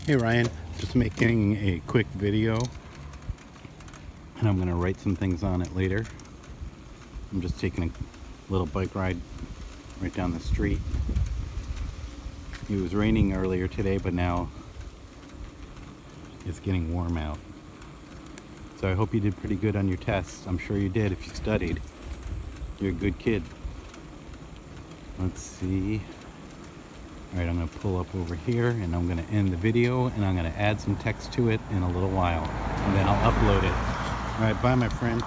Hey Ryan, just making a quick video and I'm gonna write some things on it later. I'm just taking a little bike ride right down the street. It was raining earlier today, but now it's getting warm out. So I hope you did pretty good on your tests. I'm sure you did if you studied. You're a good kid. Let's see. All right, I'm gonna pull up over here and I'm gonna end the video and I'm gonna add some text to it in a little while and then I'll upload it. All right, bye my friend.